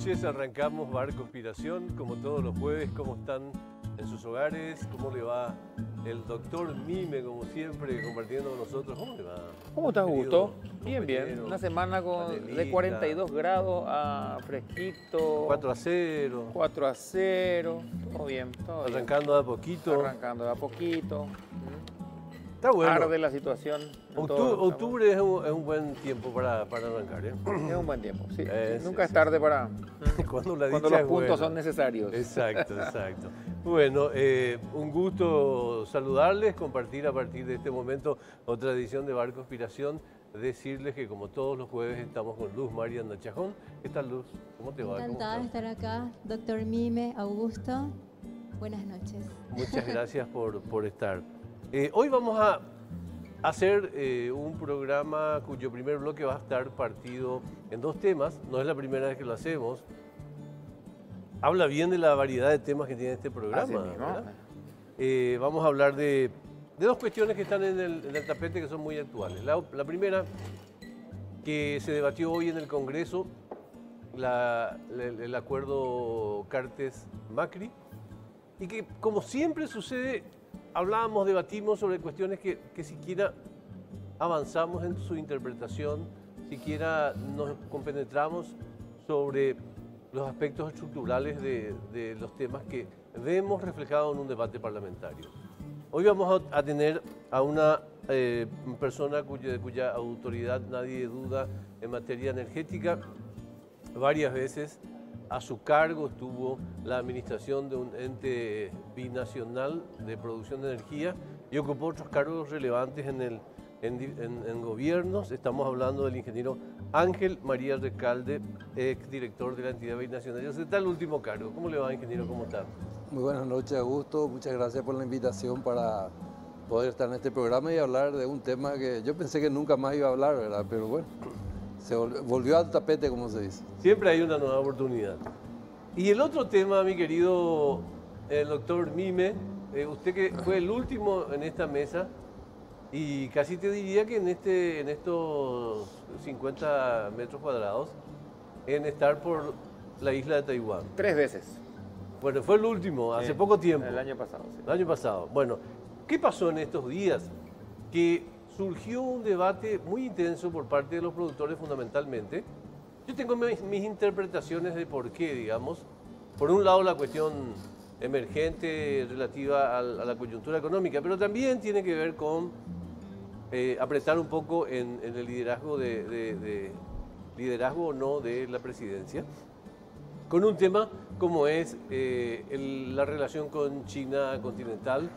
noches, arrancamos Bar Conspiración, como todos los jueves. ¿Cómo están en sus hogares? ¿Cómo le va el doctor Mime, como siempre, compartiendo con nosotros? ¿Cómo le va? ¿Cómo estás, Augusto? Bien, bien. Compañero, Una semana de panelista. 42 grados a fresquito. 4-0. 4-0. Todo bien, todo bien. Arrancando de a poquito. Arrancando de a poquito. Está bueno. Arde la situación. Octubre es un buen tiempo para arrancar, ¿eh? Es un buen tiempo, sí. Nunca sí, es tarde para Cuando cuando los puntos son necesarios. Exacto, exacto. Bueno, un gusto saludarles, compartir a partir de este momento otra edición de Bar Conspiración. Decirles que como todos los jueves estamos con Luz Mariana Chajón. ¿Qué tal, Luz? ¿Cómo te va? Encantada de estar acá, doctor Mime, Augusto. Buenas noches. Muchas gracias por estar. Hoy vamos a hacer un programa cuyo primer bloque va a estar partido en dos temas. No es la primera vez que lo hacemos. Habla bien de la variedad de temas que tiene este programa. Así mismo. Vamos a hablar de dos cuestiones que están en el tapete que son muy actuales. La primera, que se debatió hoy en el Congreso, el acuerdo Cartes-Macri, y que, como siempre sucede, hablábamos, debatimos sobre cuestiones que siquiera avanzamos en su interpretación, siquiera nos compenetramos sobre los aspectos estructurales de los temas que vemos reflejados en un debate parlamentario. Hoy vamos a tener a una persona cuya autoridad nadie duda en materia energética. Varias veces a su cargo estuvo la administración de un ente binacional de producción de energía y ocupó otros cargos relevantes en gobiernos. Estamos hablando del ingeniero Ángel María Recalde, exdirector de la entidad binacional. ¿Qué tal el último cargo? ¿Cómo le va, ingeniero? ¿Cómo está? Muy buenas noches, Augusto. Muchas gracias por la invitación para poder estar en este programa y hablar de un tema que yo pensé que nunca más iba a hablar, ¿verdad? Pero bueno, se volvió al tapete, como se dice. Siempre hay una nueva oportunidad. Y el otro tema, mi querido el doctor Mime, usted que fue el último en esta mesa y casi te diría que en estos 50 metros cuadrados, en estar por la isla de Taiwán. 3 veces. Bueno, fue el último, hace poco tiempo. El año pasado, sí. El año pasado. Bueno, ¿qué pasó en estos días? Que surgió un debate muy intenso por parte de los productores fundamentalmente. Yo tengo mis interpretaciones de por qué, digamos. Por un lado, la cuestión emergente relativa a la coyuntura económica, pero también tiene que ver con apretar un poco en el liderazgo liderazgo o no de la presidencia, con un tema como es la relación con China continental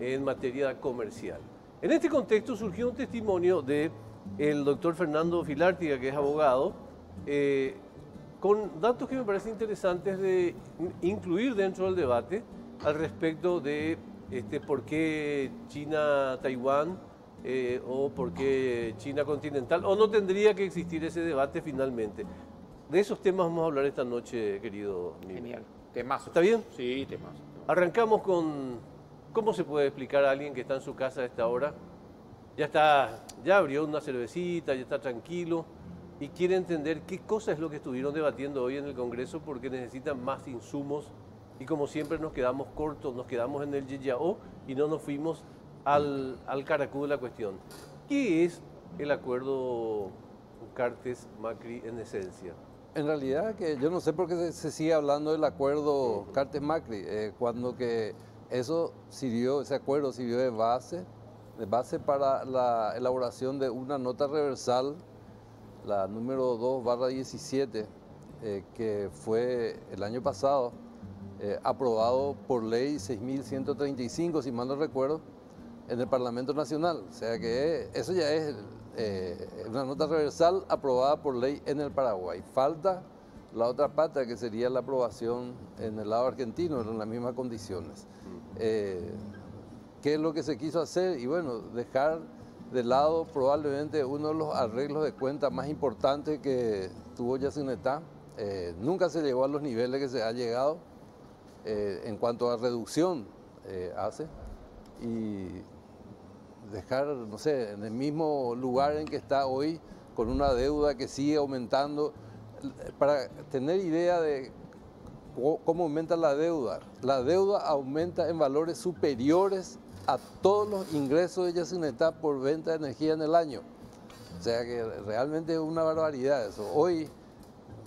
en materia comercial. En este contexto surgió un testimonio del doctor Fernando Filártiga, que es abogado, con datos que me parecen interesantes de incluir dentro del debate al respecto de por qué China-Taiwán o por qué China continental, o no tendría que existir ese debate finalmente. De esos temas vamos a hablar esta noche, querido Mime. Genial. Temazo. ¿Está bien? Sí, temazo. Arrancamos con cómo se puede explicar a alguien que está en su casa a esta hora, ya abrió una cervecita, ya está tranquilo y quiere entender qué cosa es lo que estuvieron debatiendo hoy en el Congreso, porque necesitan más insumos y como siempre nos quedamos cortos, nos quedamos en el yeyao y no nos fuimos al caracú de la cuestión. ¿Qué es el acuerdo Cartes-Macri en esencia? En realidad, que yo no sé por qué se sigue hablando del acuerdo Cartes-Macri, cuando que ese acuerdo sirvió de base para la elaboración de una nota reversal, la número 2/17, que fue el año pasado aprobado por ley 6.135, si mal no recuerdo, en el Parlamento Nacional. O sea que eso ya es una nota reversal aprobada por ley en el Paraguay. Falta la otra pata, que sería la aprobación en el lado argentino, en las mismas condiciones. ¿Qué es lo que se quiso hacer? Y bueno, dejar de lado probablemente uno de los arreglos de cuentas más importantes que tuvo Yacyretá. Nunca se llegó a los niveles que se ha llegado en cuanto a reducción y dejar, no sé, en el mismo lugar en que está hoy, con una deuda que sigue aumentando. para tener idea de cómo aumenta la deuda aumenta en valores superiores a todos los ingresos de Yacyretá por venta de energía en el año. O sea que realmente es una barbaridad eso. Hoy,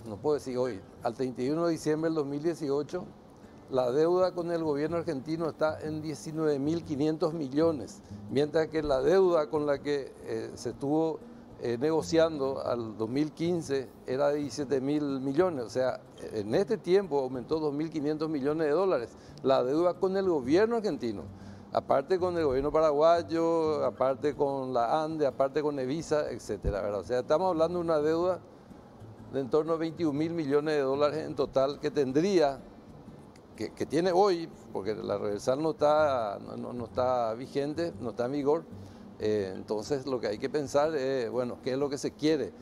no puedo decir hoy, al 31 de diciembre del 2018, la deuda con el gobierno argentino está en 19.500 millones, mientras que la deuda con la que se estuvo negociando al 2015 era de 17.000 millones. O sea, en este tiempo aumentó 2.500 millones de dólares la deuda con el gobierno argentino. Aparte con el gobierno paraguayo, aparte con la ANDE, aparte con Evisa, etcétera, ¿verdad? O sea, estamos hablando de una deuda de en torno a 21.000 millones de dólares en total que tendría, que tiene hoy, porque la reversal no está vigente, no está en vigor. Entonces lo que hay que pensar es, bueno, ¿qué es lo que se quiere?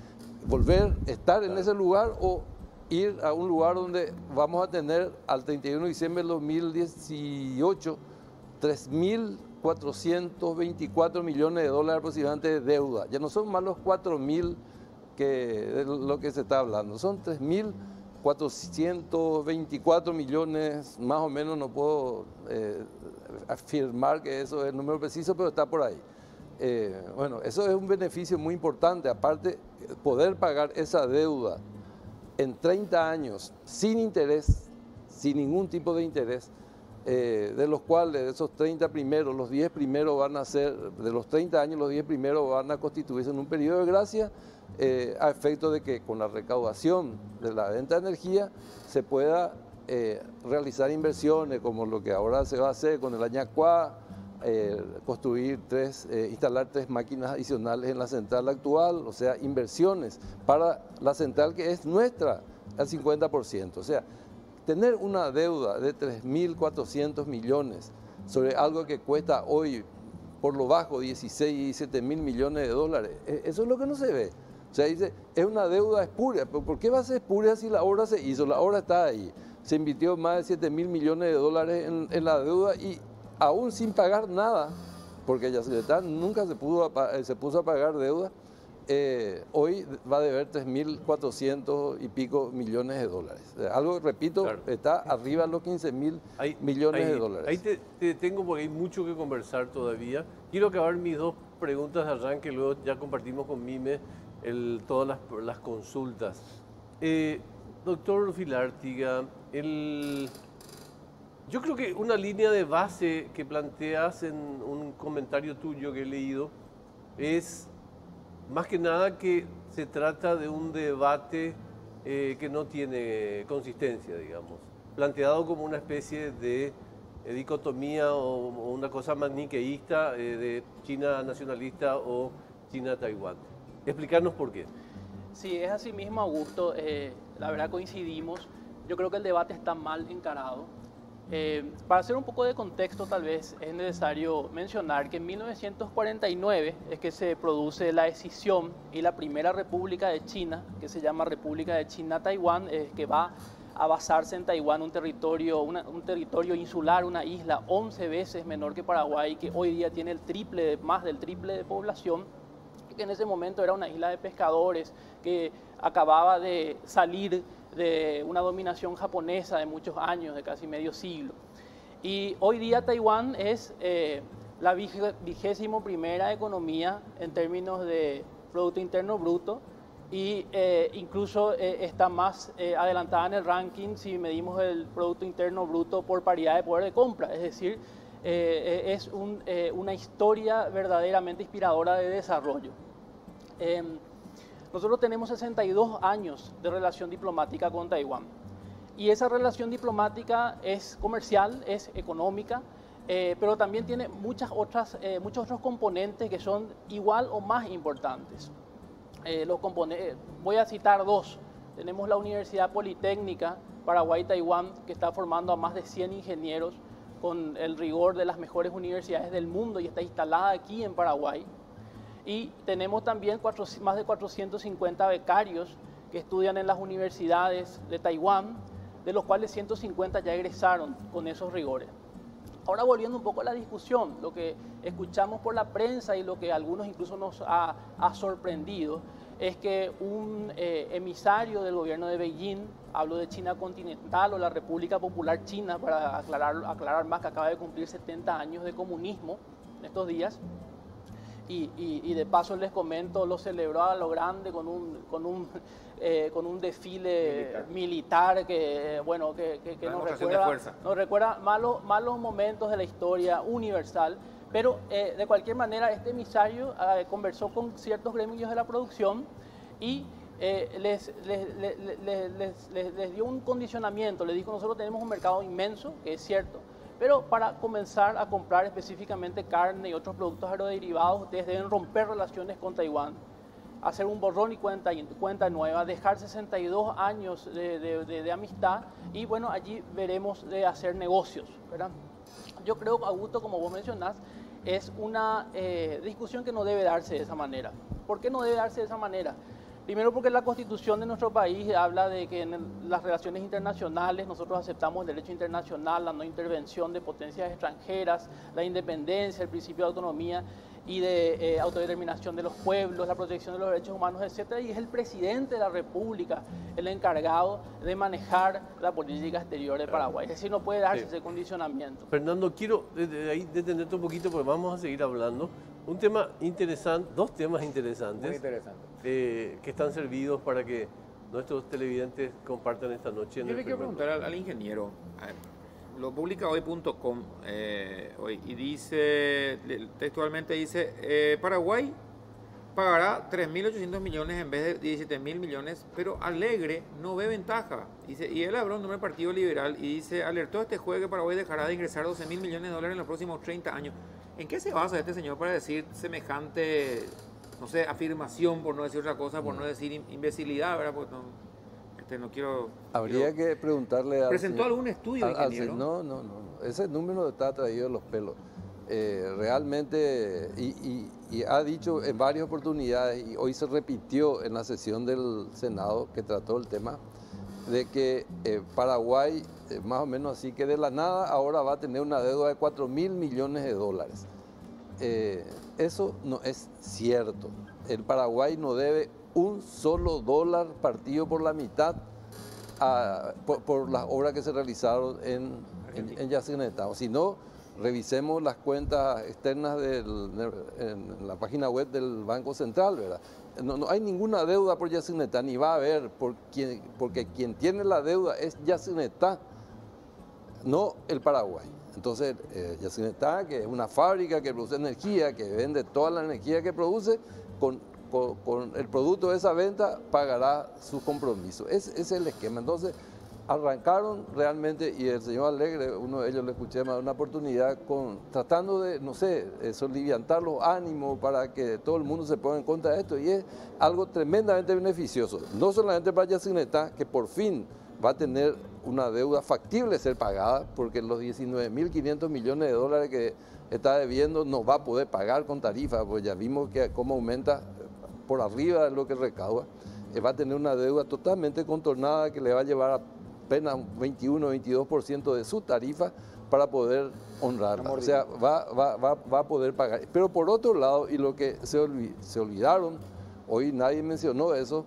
¿Volver a estar en ese lugar o ir a un lugar donde vamos a tener al 31 de diciembre del 2018 3.424 millones de dólares aproximadamente de deuda? Ya no son más los 4.000 de lo que se está hablando, son 3.424 millones, más o menos. No puedo afirmar que eso es el número preciso, pero está por ahí. Bueno, eso es un beneficio muy importante. Aparte, poder pagar esa deuda en 30 años sin interés, sin ningún tipo de interés, de los cuales de esos 30 primeros, los 10 primeros van a ser, de los 30 años, los 10 primeros van a constituirse en un periodo de gracia, a efecto de que con la recaudación de la venta de energía se pueda realizar inversiones como lo que ahora se va a hacer con el Añacuá, construir instalar 3 máquinas adicionales en la central actual, o sea, inversiones para la central que es nuestra al 50%. O sea, tener una deuda de 3.400 millones sobre algo que cuesta hoy por lo bajo 16 y 17 mil millones de dólares, eso es lo que no se ve. O sea, dice, es una deuda espuria. ¿Pero por qué va a ser espuria si la obra se hizo? La obra está ahí. Se invirtió más de 7 mil millones de dólares en la deuda y aún sin pagar nada, porque Yacyretá nunca se puso a pagar deuda. Hoy va a deber 3.400 y pico millones de dólares. Algo, repito, claro, está arriba de los 15.000 millones de dólares. Ahí te tengo porque hay mucho que conversar todavía. Quiero acabar mis 2 preguntas de arranque, luego ya compartimos con Mime todas las consultas. Doctor Filártiga, yo creo que una línea de base que planteas en un comentario tuyo que he leído es más que nada que se trata de un debate que no tiene consistencia, digamos, planteado como una especie de dicotomía o una cosa maniqueísta de China nacionalista o China-Taiwán. Explicarnos por qué. Sí, es así mismo, Augusto. La verdad coincidimos. Yo creo que el debate está mal encarado. Para hacer un poco de contexto, tal vez es necesario mencionar que en 1949 es que se produce la escisión y la primera república de China, que se llama República de China-Taiwán, que va a basarse en Taiwán, un territorio insular, una isla 11 veces menor que Paraguay, que hoy día tiene más del triple de población, que en ese momento era una isla de pescadores que acababa de salir de una dominación japonesa de muchos años, de casi medio siglo. Y hoy día Taiwán es la 21ª economía en términos de Producto Interno Bruto y incluso está más adelantada en el ranking si medimos el Producto Interno Bruto por paridad de poder de compra. Es decir, es una historia verdaderamente inspiradora de desarrollo. Nosotros tenemos 62 años de relación diplomática con Taiwán y esa relación diplomática es comercial, es económica, pero también tiene muchos otros componentes que son igual o más importantes. Voy a citar 2. Tenemos la Universidad Politécnica Paraguay-Taiwán, que está formando a más de 100 ingenieros con el rigor de las mejores universidades del mundo y está instalada aquí en Paraguay. Y tenemos también más de 450 becarios que estudian en las universidades de Taiwán, de los cuales 150 ya egresaron con esos rigores. Ahora volviendo un poco a la discusión, lo que escuchamos por la prensa y lo que a algunos incluso nos ha sorprendido, es que un emisario del gobierno de Beijing, hablo de China continental o la República Popular China, para aclarar más, que acaba de cumplir 70 años de comunismo en estos días, y de paso les comento, lo celebró a lo grande con un desfile militar que, bueno, que nos recuerda malos momentos de la historia universal. Pero de cualquier manera, este emisario conversó con ciertos gremios de la producción y les dio un condicionamiento. Les dijo: nosotros tenemos un mercado inmenso, que es cierto, pero para comenzar a comprar específicamente carne y otros productos aeroderivados, ustedes deben romper relaciones con Taiwán, hacer un borrón y cuenta nueva, dejar 62 años de amistad, y bueno, allí veremos de hacer negocios, ¿verdad? Yo creo, Augusto, como vos mencionás, es una discusión que no debe darse de esa manera. ¿Por qué no debe darse de esa manera? Primero, porque la Constitución de nuestro país habla de que en las relaciones internacionales nosotros aceptamos el derecho internacional, la no intervención de potencias extranjeras, la independencia, el principio de autonomía y de autodeterminación de los pueblos, la protección de los derechos humanos, etc. Y es el presidente de la República el encargado de manejar la política exterior de Paraguay. Es decir, no puede darse ese condicionamiento. Fernando, quiero ahí detenerte un poquito porque vamos a seguir hablando. Un tema interesante, dos temas interesantes. Muy interesante. Que están servidos para que nuestros televidentes compartan esta noche. Yo le quiero preguntar al ingeniero. A ver, lo publica hoy.com hoy y dice, textualmente dice, Paraguay pagará 3.800 millones en vez de 17.000 millones, pero Alegre no ve ventaja. Dice, y él habló en nombre del Partido Liberal y dice, alertó este jueves que Paraguay dejará de ingresar 12.000 millones de dólares en los próximos 30 años. ¿En qué se basa este señor para decir semejante, no sé, afirmación, por no decir otra cosa, por no decir imbecilidad, ¿verdad? Pues no quiero... Habría que preguntarle a... ¿Presentó algún estudio, ingeniero? No. Ese número está traído de los pelos. Realmente, y ha dicho en varias oportunidades, y hoy se repitió en la sesión del Senado que trató el tema, de que Paraguay, más o menos así, que de la nada ahora va a tener una deuda de 4.000 millones de dólares. Eso no es cierto. El Paraguay no debe un solo dólar partido por la mitad por las obras que se realizaron en Yacyretá. Si no, revisemos las cuentas externas en la página web del Banco Central, ¿verdad? No hay ninguna deuda por Yacyretá, ni va a haber, porque quien tiene la deuda es Yacyretá, no el Paraguay. Entonces, Yacyretá, que es una fábrica que produce energía, que vende toda la energía que produce, con el producto de esa venta pagará sus compromisos. Ese es el esquema. Entonces, arrancaron realmente, y el señor Alegre, uno de ellos le escuché más de una oportunidad, tratando de, no sé, soliviantar los ánimos para que todo el mundo se ponga en contra de esto, y es algo tremendamente beneficioso, no solamente para Yacyretá, que por fin va a tener una deuda factible de ser pagada, porque los 19.500 millones de dólares que está debiendo no va a poder pagar con tarifa, pues ya vimos que cómo aumenta por arriba de lo que recauda. Va a tener una deuda totalmente contornada que le va a llevar apenas un 21-22% de su tarifa para poder honrarla. O sea, va a poder pagar. Pero por otro lado, y lo que se olvidaron, hoy nadie mencionó eso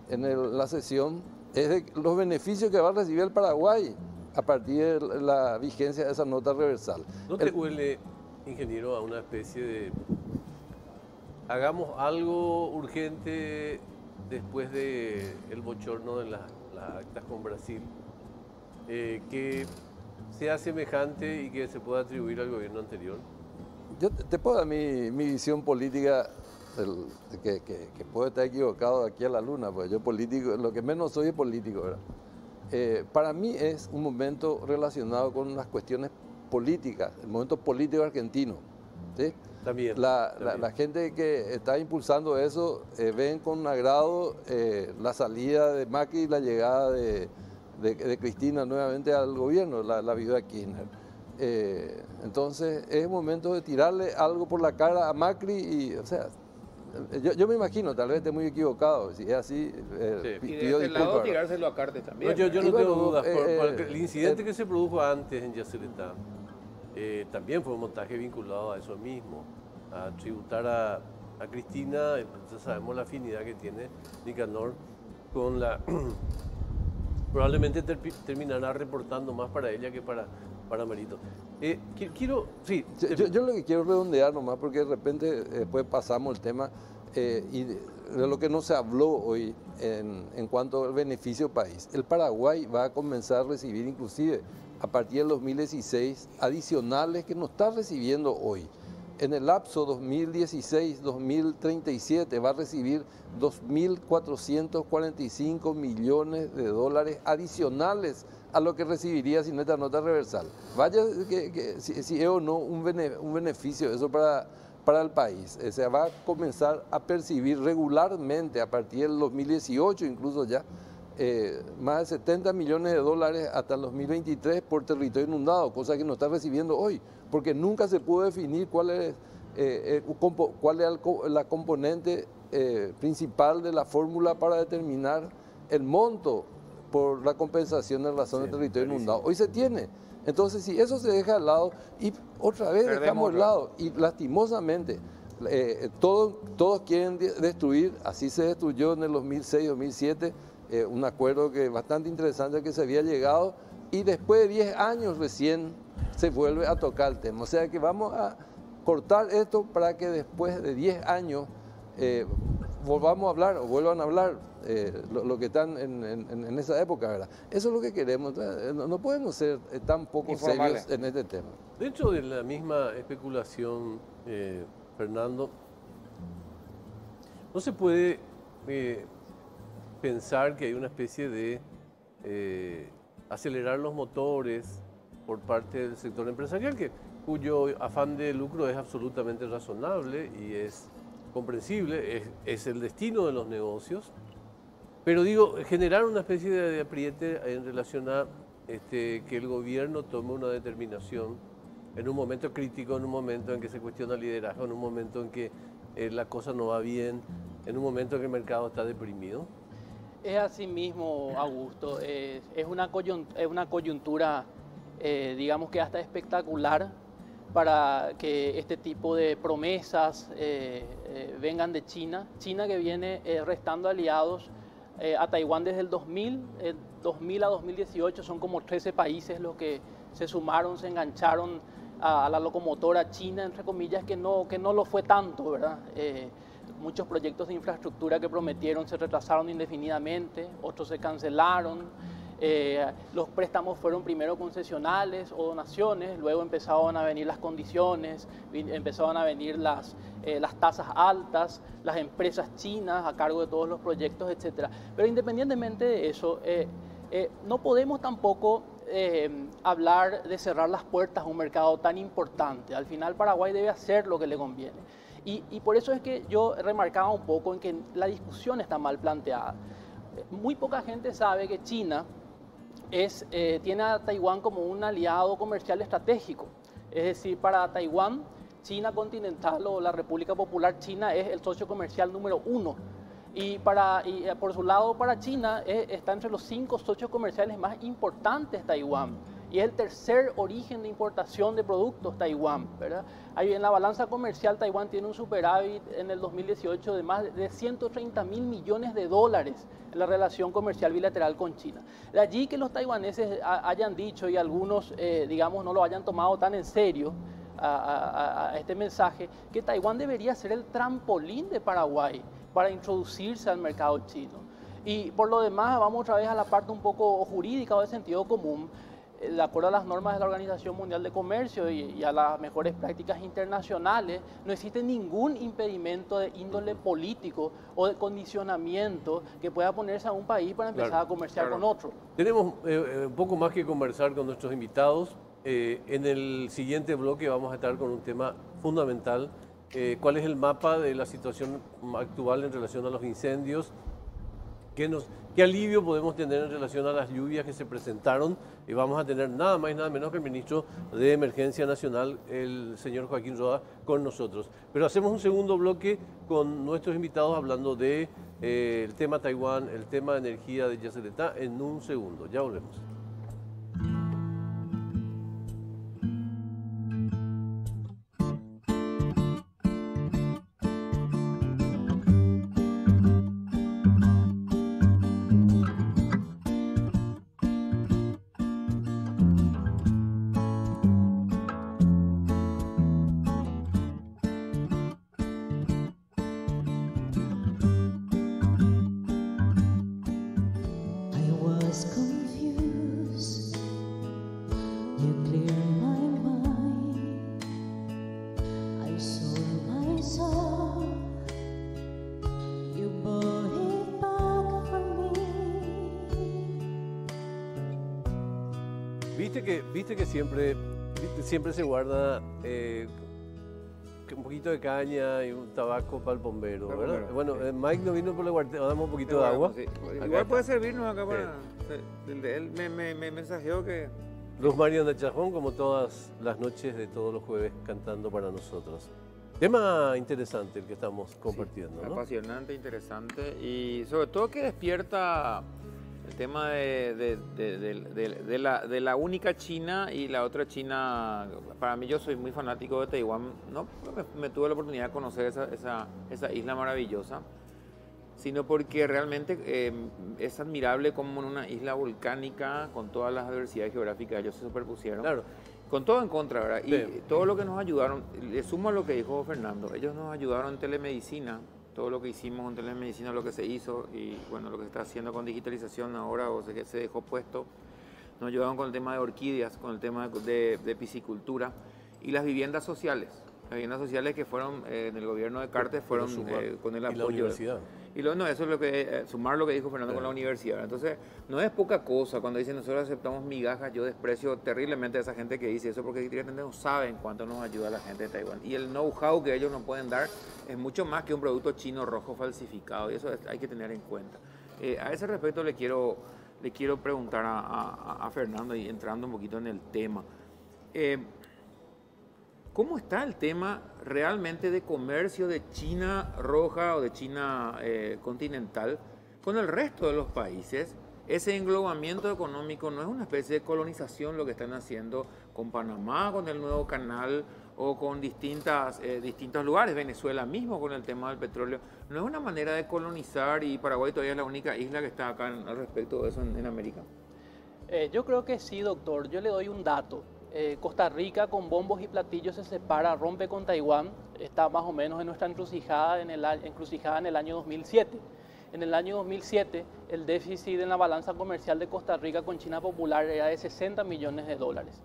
en la sesión, es de los beneficios que va a recibir el Paraguay a partir de la vigencia de esa nota reversal. ¿No te huele, ingeniero, a una especie de... hagamos algo urgente después del bochorno de las actas con Brasil, que sea semejante y que se pueda atribuir al gobierno anterior? Yo te puedo dar mi visión política, que puedo estar equivocado aquí a la luna, porque yo político, lo que menos soy es político, ¿verdad? Para mí es un momento relacionado con las cuestiones políticas, el momento político argentino, ¿sí? También. La gente que está impulsando eso ven con agrado la salida de Macri y la llegada de Cristina nuevamente al gobierno, la viuda Kirchner. Entonces es momento de tirarle algo por la cara a Macri y, o sea, yo me imagino, tal vez esté muy equivocado, si es así, y de este lado tirárselo a Cartes también. No, yo no tengo dudas, el incidente que se produjo antes en Yacyretá también fue un montaje vinculado a eso mismo, a tributar a Cristina, entonces sabemos la afinidad que tiene Nicanor con la... Probablemente terminará reportando más para ella que para Marito. Quiero... Sí. Yo lo que quiero redondear nomás, porque de repente después pasamos el tema y de lo que no se habló hoy en cuanto al beneficio país. El Paraguay va a comenzar a recibir inclusive a partir del 2016 adicionales que no está recibiendo hoy. En el lapso 2016-2037 va a recibir 2.445 millones de dólares adicionales a lo que recibiría sin esta nota reversal. Vaya si es o no un beneficio eso para el país. O sea, va a comenzar a percibir regularmente a partir del 2018 incluso ya más de 70 millones de dólares hasta el 2023 por territorio inundado, cosa que no está recibiendo hoy, porque nunca se pudo definir cuál es la componente principal de la fórmula para determinar el monto por la compensación en razón del territorio inundado. Hoy se tiene. Entonces, si eso se deja de lado y otra vez dejamos de lado, y lastimosamente todos quieren destruir, así se destruyó en el 2006-2007, un acuerdo que bastante interesante que se había llegado, y después de 10 años recién se vuelve a tocar el tema. O sea que vamos a cortar esto para que después de 10 años volvamos a hablar o vuelvan a hablar lo que están en esa época, ¿verdad? Eso es lo que queremos. No podemos ser tan poco serios en este tema. Dentro de la misma especulación, Fernando, no se puede pensar que hay una especie de acelerar los motores por parte del sector empresarial, cuyo afán de lucro es absolutamente razonable y es comprensible, es el destino de los negocios. Pero digo, generar una especie de apriete en relación a que el gobierno tome una determinación en un momento crítico, en un momento en que se cuestiona el liderazgo, en un momento en que la cosa no va bien, en un momento en que el mercado está deprimido. Es así mismo, Augusto. Es una coyuntura, digamos que hasta espectacular, para que este tipo de promesas vengan de China. China que viene restando aliados a Taiwán desde el 2000 a 2018, son como 13 países los que se sumaron, se engancharon a la locomotora china, entre comillas, que no lo fue tanto, ¿verdad? Muchos proyectos de infraestructura que prometieron se retrasaron indefinidamente, otros se cancelaron. Los préstamos fueron primero concesionales o donaciones, luego empezaron a venir las condiciones, empezaron a venir las tasas altas, las empresas chinas a cargo de todos los proyectos, etc. Pero independientemente de eso, no podemos tampoco hablar de cerrar las puertas a un mercado tan importante. Al final Paraguay debe hacer lo que le conviene. Y por eso es que yo remarcaba un poco en que la discusión está mal planteada. Muy poca gente sabe que China tiene a Taiwán como un aliado comercial estratégico. Es decir, para Taiwán, China continental o la República Popular China es el socio comercial número 1. Y por su lado, para China, está entre los 5 socios comerciales más importantes Taiwán. Y es el tercer origen de importación de productos Taiwán, ¿verdad? Ahí en la balanza comercial, Taiwán tiene un superávit en el 2018 de más de 130.000 millones de dólares en la relación comercial bilateral con China. De allí que los taiwaneses hayan dicho, y algunos, digamos, no lo hayan tomado tan en serio a este mensaje, que Taiwán debería ser el trampolín de Paraguay para introducirse al mercado chino. Y por lo demás, vamos otra vez a la parte un poco jurídica o de sentido común. De acuerdo a las normas de la Organización Mundial de Comercio y a las mejores prácticas internacionales, no existe ningún impedimento de índole político o de condicionamiento que pueda ponerse a un país para empezar a comerciar con otro. Tenemos un poco más que conversar con nuestros invitados. En el siguiente bloque vamos a estar con un tema fundamental. ¿Cuál es el mapa de la situación actual en relación a los incendios? ¿Qué alivio podemos tener en relación a las lluvias que se presentaron? Y vamos a tener nada más y nada menos que el ministro de Emergencia Nacional, el señor Joaquín Roa, con nosotros. Pero hacemos un segundo bloque con nuestros invitados hablando de el tema Taiwán, el tema de energía de Yacyretá en un segundo. Ya volvemos. You clear my mind. I sold my soul. You bought it back for me. Viste que siempre se guarda un poquito de caña y un tabaco para el bombero, Para el ¿verdad? bombero, Bueno, sí. Mike no vino por la guardia, damos un poquito de agua. Sí. Acá Igual puede está. servirnos acá para... Él me mensajeó que... Rosmarie Andachajón, como todas las noches de todos los jueves, cantando para nosotros. Tema interesante el que estamos compartiendo, ¿no? Apasionante, interesante y sobre todo que despierta el tema de la única China y la otra China. Para mí, yo soy muy fanático de Taiwán, no me tuve la oportunidad de conocer esa isla maravillosa, sino porque realmente es admirable cómo en una isla volcánica, con todas las adversidades geográficas, ellos se superpusieron. Claro. Con todo en contra, ¿verdad? Y Sí. todo lo que nos ayudaron, le sumo a lo que dijo Fernando, ellos nos ayudaron en telemedicina, todo lo que hicimos en telemedicina, lo que se hizo y bueno, lo que se está haciendo con digitalización ahora o se dejó puesto, nos ayudaron con el tema de orquídeas, con el tema de piscicultura y las viviendas sociales. Las viviendas sociales que fueron en el gobierno de Cartes fueron con el Y apoyo. la universidad. Y no, eso es lo que, sumar lo que dijo Fernando con la universidad. Entonces, no es poca cosa cuando dicen nosotros aceptamos migajas. Yo desprecio terriblemente a esa gente que dice eso porque directamente no saben cuánto nos ayuda la gente de Taiwán. Y el know-how que ellos nos pueden dar es mucho más que un producto chino rojo falsificado y eso hay que tener en cuenta. A ese respecto le quiero preguntar a Fernando y entrando un poquito en el tema. ¿Cómo está el tema realmente de comercio de China roja o de China continental con el resto de los países? Ese englobamiento económico no es una especie de colonización lo que están haciendo con Panamá, con el nuevo canal o con distintos lugares, Venezuela mismo con el tema del petróleo. No es una manera de colonizar y Paraguay todavía es la única isla que está acá al respecto de eso en América. Yo creo que sí, doctor. Yo le doy un dato. Costa Rica con bombos y platillos se separa, rompe con Taiwán, está más o menos en nuestra encrucijada en el año 2007. En el año 2007 el déficit en la balanza comercial de Costa Rica con China Popular era de 60 millones de dólares.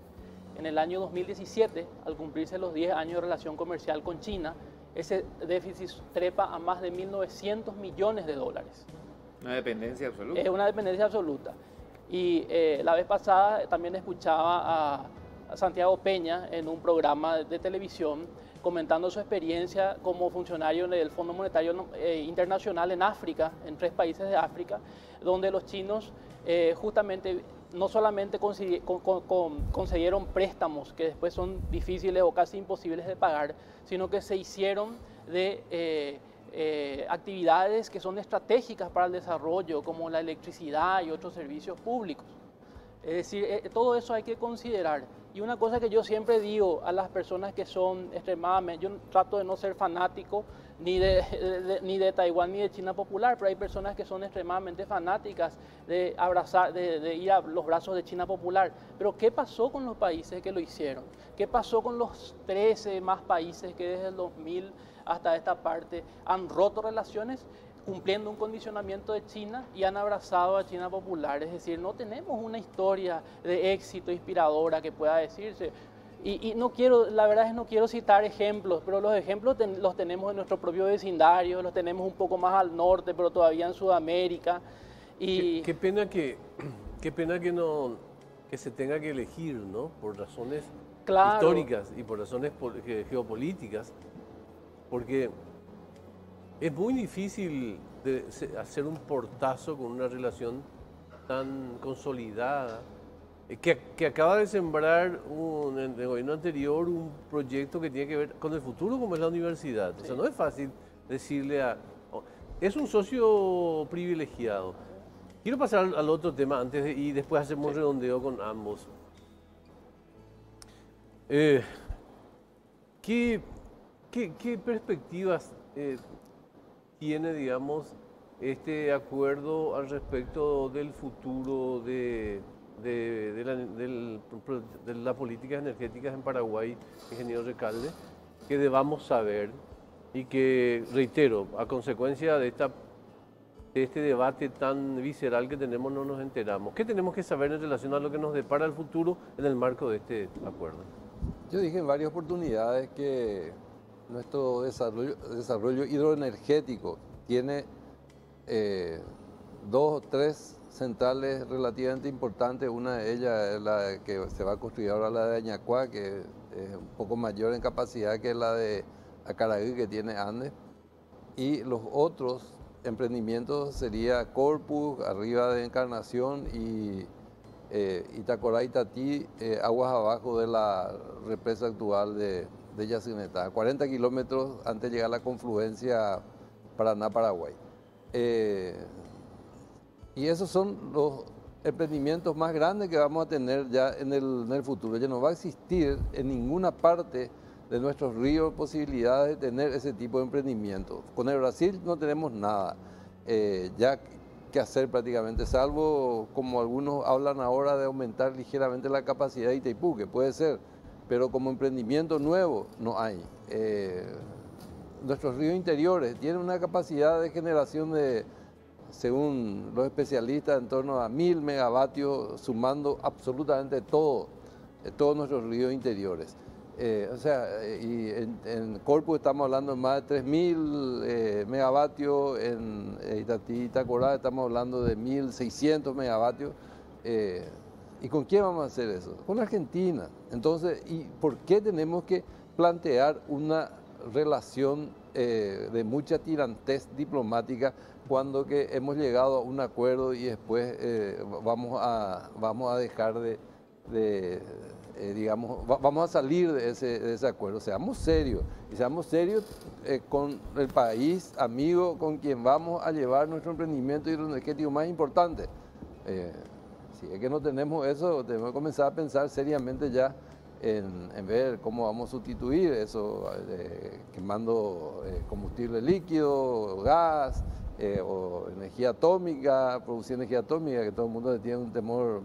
En el año 2017, al cumplirse los 10 años de relación comercial con China, ese déficit trepa a más de 1.900 millones de dólares. Una dependencia absoluta. Es una dependencia absoluta. Y la vez pasada también escuchaba a Santiago Peña en un programa de televisión comentando su experiencia como funcionario del Fondo Monetario Internacional en África, en 3 países de África, donde los chinos justamente no solamente concedieron préstamos que después son difíciles o casi imposibles de pagar, sino que se hicieron de actividades que son estratégicas para el desarrollo, como la electricidad y otros servicios públicos. Es decir, todo eso hay que considerar. Y una cosa que yo siempre digo a las personas que son extremadamente, yo trato de no ser fanático ni de Taiwán ni de China Popular, pero hay personas que son extremadamente fanáticas de abrazar, de ir a los brazos de China Popular. Pero ¿qué pasó con los países que lo hicieron? ¿Qué pasó con los 13 más países que desde el 2000 hasta esta parte han roto relaciones cumpliendo un condicionamiento de China y han abrazado a China Popular? Es decir, no tenemos una historia de éxito inspiradora que pueda decirse. Y no quiero, la verdad es que no quiero citar ejemplos, pero los ejemplos los tenemos en nuestro propio vecindario, los tenemos un poco más al norte, pero todavía en Sudamérica. Y Qué pena que se tenga que elegir, ¿no? Por razones Claro. históricas y por razones geopolíticas, porque es muy difícil hacer un portazo con una relación tan consolidada que acaba de sembrar en el gobierno anterior un proyecto que tiene que ver con el futuro, como es la universidad. O sea, no es fácil decirle es un socio privilegiado. Quiero pasar al otro tema y después hacemos un redondeo con ambos. ¿Qué perspectivas tiene, digamos, este acuerdo al respecto del futuro de las políticas energéticas en Paraguay, ingeniero Recalde, que debamos saber y que, reitero, a consecuencia de esta de este debate tan visceral que tenemos no nos enteramos? ¿Qué tenemos que saber en relación a lo que nos depara el futuro en el marco de este acuerdo? Yo dije en varias oportunidades que nuestro desarrollo hidroenergético tiene 2 o 3 centrales relativamente importantes. Una de ellas es la que se va a construir ahora, la de Añacuá, que es un poco mayor en capacidad que la de Acaraí, que tiene Andes. Y los otros emprendimientos sería Corpus, arriba de Encarnación, y Itacorá y Tatí, aguas abajo de la represa actual de Yacyretá, 40 kilómetros antes de llegar a la confluencia Paraná-Paraguay. Y esos son los emprendimientos más grandes que vamos a tener ya en el futuro. Ya no va a existir en ninguna parte de nuestros ríos posibilidades de tener ese tipo de emprendimiento. Con el Brasil no tenemos nada ya que hacer prácticamente, salvo como algunos hablan ahora de aumentar ligeramente la capacidad de Itaipú, que puede ser, pero como emprendimiento nuevo no hay. Nuestros ríos interiores tienen una capacidad de generación de, según los especialistas, en torno a 1000 megavatios, sumando absolutamente todos nuestros ríos interiores. Y en Corpus estamos hablando de más de 3000 megavatios, en Itatí y Itacorá estamos hablando de 1600 megavatios. ¿Y con quién vamos a hacer eso? Con Argentina. Entonces, ¿y por qué tenemos que plantear una relación de mucha tirantez diplomática cuando que hemos llegado a un acuerdo y después vamos a dejar vamos a salir de ese acuerdo? Seamos serios, y seamos serios con el país amigo con quien vamos a llevar nuestro emprendimiento hidroenergético más importante. Si es que no tenemos eso, tenemos que comenzar a pensar seriamente ya en ver cómo vamos a sustituir eso, quemando combustible líquido, gas, o energía atómica, producir energía atómica, que todo el mundo tiene un temor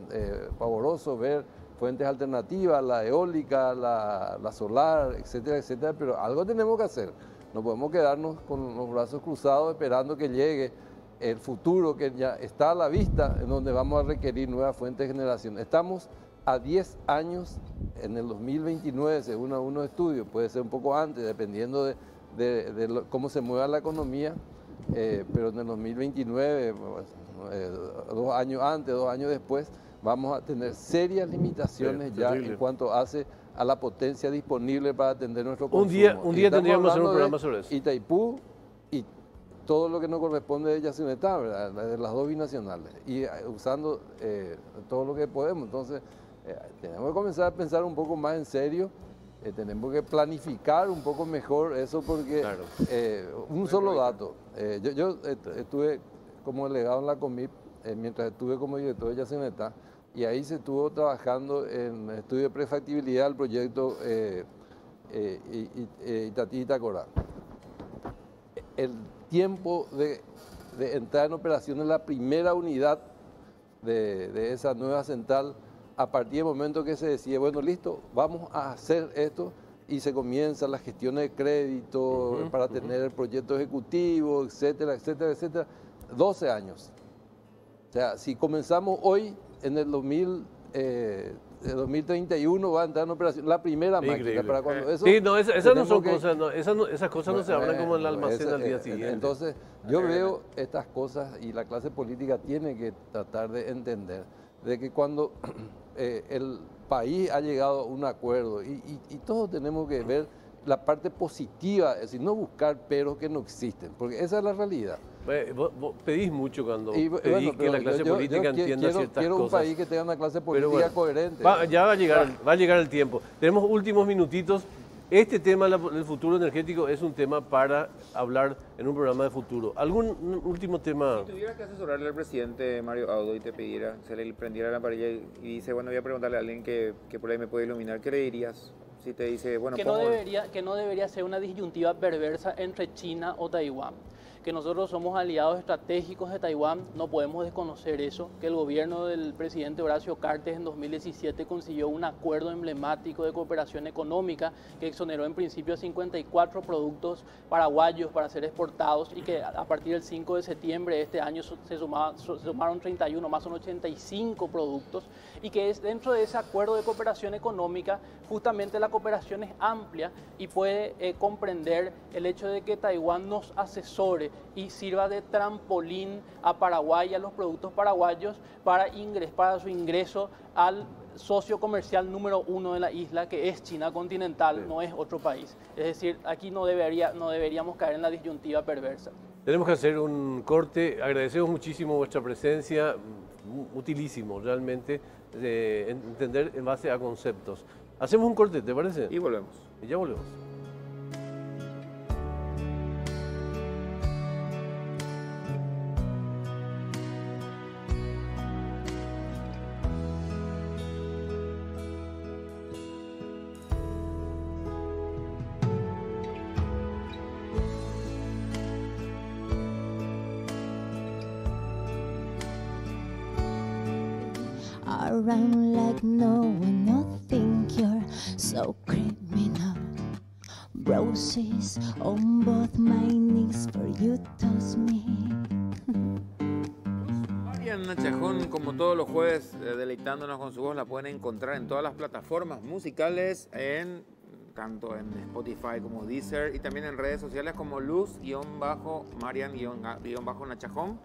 pavoroso, ver fuentes alternativas, la eólica, la solar, etcétera, etcétera, pero algo tenemos que hacer. No podemos quedarnos con los brazos cruzados esperando que llegue el futuro que ya está a la vista, en donde vamos a requerir nuevas fuentes de generación. Estamos a 10 años, en el 2029, según algunos estudios, puede ser un poco antes, dependiendo de cómo se mueva la economía, pero en el 2029, 2 años antes, 2 años después, vamos a tener serias limitaciones ya en cuanto hace a la potencia disponible para atender nuestro consumo. Un día tendríamos que hacer un programa sobre eso. Itaipú y todo lo que nos corresponde de Yacyretá, ¿verdad? De las 2 binacionales, y usando todo lo que podemos. Entonces, tenemos que comenzar a pensar un poco más en serio, tenemos que planificar un poco mejor eso, porque claro. Un solo dato, yo estuve como delegado en la COMIP, mientras estuve como director de Yacyretá, y ahí se estuvo trabajando en estudio de prefactibilidad del proyecto Itatí y Itacorá. El tiempo de entrar en operación en la primera unidad de esa nueva central, a partir del momento que se decide, bueno, listo, vamos a hacer esto, y se comienza la gestión de crédito para tener el proyecto ejecutivo, etcétera, etcétera, etcétera, 12 años. O sea, si comenzamos hoy, en el 2031 va a entrar en operación la primera máquina. Para cuando eso, sí, no, esas no son cosas, esas cosas no se hablan como en el almacén al día siguiente. Entonces, yo veo estas cosas, y la clase política tiene que tratar de entender de que cuando el país ha llegado a un acuerdo, y todos tenemos que ver la parte positiva, es decir, no buscar peros que no existen, porque esa es la realidad. Vos pedís mucho cuando pedís que la clase política entienda ciertas cosas. Quiero un país que tenga una clase política coherente. Ya va a llegar el tiempo. Tenemos últimos minutitos. Este tema del futuro energético es un tema para hablar en un programa de futuro. ¿Algún último tema? Si tuviera que asesorarle al presidente Mario Audo y te pidiera, se le prendiera la parrilla y dice, bueno, voy a preguntarle a alguien que por ahí me puede iluminar, ¿qué le dirías? Si te dice, bueno, que no debería ser una disyuntiva perversa entre China o Taiwán. que nosotros somos aliados estratégicos de Taiwán, no podemos desconocer eso, que el gobierno del presidente Horacio Cartes en 2017 consiguió un acuerdo emblemático de cooperación económica que exoneró en principio a 54 productos paraguayos para ser exportados y que a partir del 5 de septiembre de este año se sumaron 31, más son 85 productos, y que es dentro de ese acuerdo de cooperación económica, justamente la cooperación es amplia y puede comprender el hecho de que Taiwán nos asesore y sirva de trampolín a Paraguay y a los productos paraguayos para su ingreso al socio comercial número 1 de la isla, que es China continental, no es otro país. Es decir, aquí no deberíamos caer en la disyuntiva perversa. Tenemos que hacer un corte. Agradecemos muchísimo vuestra presencia, utilísimo realmente, entender en base a conceptos. Hacemos un corte, ¿te parece? Y volvemos. Y ya volvemos. Around like no one, no think you're so criminal. Roses on both my knees for you toss me. Marian Nachajón, como todos los jueves, deleitándonos con su voz, la pueden encontrar en todas las plataformas musicales, tanto en Spotify como Deezer, y también en redes sociales como Luz-Marian-Nachajón.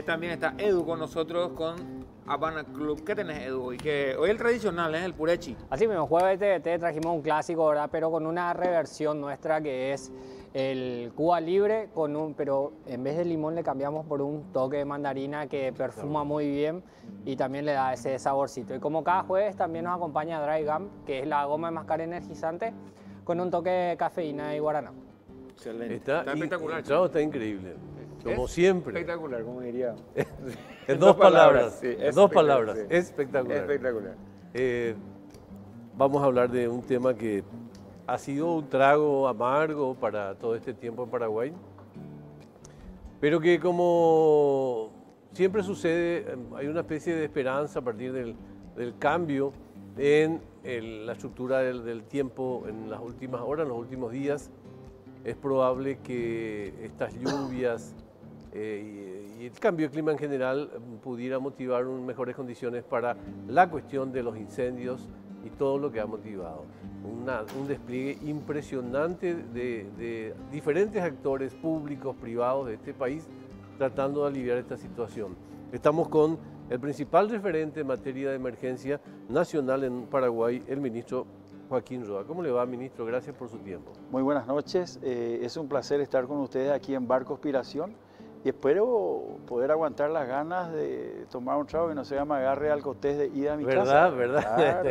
También está Edu con nosotros con Habana Club. ¿Qué tenés, Edu? Y que hoy el tradicional es el purechi. Así mismo, jueves te trajimos un clásico, ¿verdad? Pero con una reversión nuestra que es el Cuba Libre, pero en vez de limón le cambiamos por un toque de mandarina que perfuma muy bien y también le da ese saborcito. Y como cada jueves también nos acompaña Dry Gum, que es la goma de mascar energizante con un toque de cafeína y guaraná. Excelente. Está espectacular. El trago está increíble. Como siempre. Espectacular, como diría. En dos palabras. Sí, en dos palabras. sí. Espectacular. Espectacular. Vamos a hablar de un tema que ha sido un trago amargo para todo este tiempo en Paraguay, pero que, como siempre sucede, hay una especie de esperanza a partir del cambio en la estructura del tiempo en las últimas horas, en los últimos días. Es probable que estas lluvias y el cambio de clima en general pudiera motivar mejores condiciones para la cuestión de los incendios y todo lo que ha motivado. Un despliegue impresionante de diferentes actores públicos, privados de este país tratando de aliviar esta situación. Estamos con el principal referente en materia de emergencia nacional en Paraguay, el ministro Joaquín Roa. ¿Cómo le va, ministro? Gracias por su tiempo. Muy buenas noches. Es un placer estar con ustedes aquí en Bar Conspiración y espero poder aguantar las ganas de tomar un trago que no se me agarre al cotés de ida a mi casa. ¿Verdad? Claro.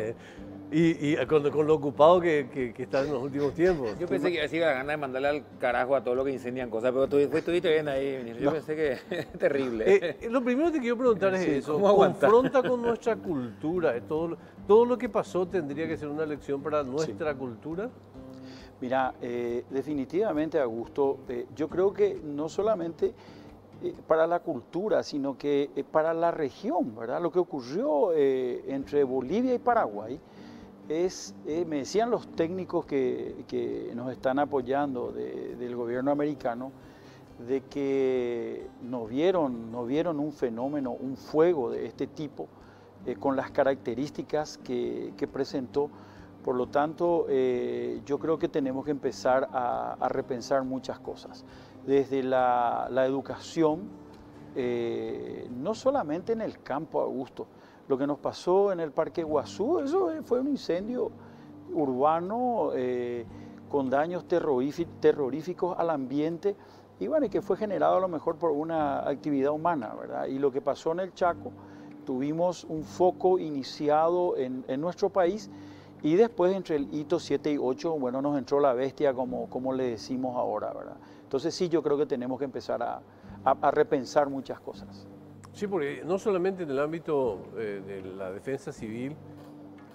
Y con lo ocupado que está en los últimos tiempos. Yo pensé que iba a ganar de mandarle al carajo a todo lo que incendian cosas, pero tú estuviste bien ahí, ministro. Yo pensé que es terrible. Lo primero que te quiero preguntar es eso. ¿Cómo aguantar? Confronta con nuestra cultura. Todo lo que pasó tendría que ser una lección para nuestra cultura. Mira, definitivamente, Augusto, yo creo que no solamente para la cultura, sino que para la región, ¿verdad? Lo que ocurrió entre Bolivia y Paraguay me decían los técnicos que nos están apoyando del gobierno americano, de que no vieron un fenómeno, un fuego de este tipo, con las características que presentó. Por lo tanto, yo creo que tenemos que empezar a repensar muchas cosas. Desde la educación, no solamente en el campo, Augusto. Lo que nos pasó en el Parque Iguazú, eso fue un incendio urbano con daños terroríficos al ambiente y bueno, que fue generado a lo mejor por una actividad humana, ¿verdad? Y lo que pasó en el Chaco, tuvimos un foco iniciado en nuestro país y después entre el hito 7 y 8, bueno, nos entró la bestia como le decimos ahora, ¿verdad? Entonces sí, yo creo que tenemos que empezar a repensar muchas cosas. Sí, porque no solamente en el ámbito de la defensa civil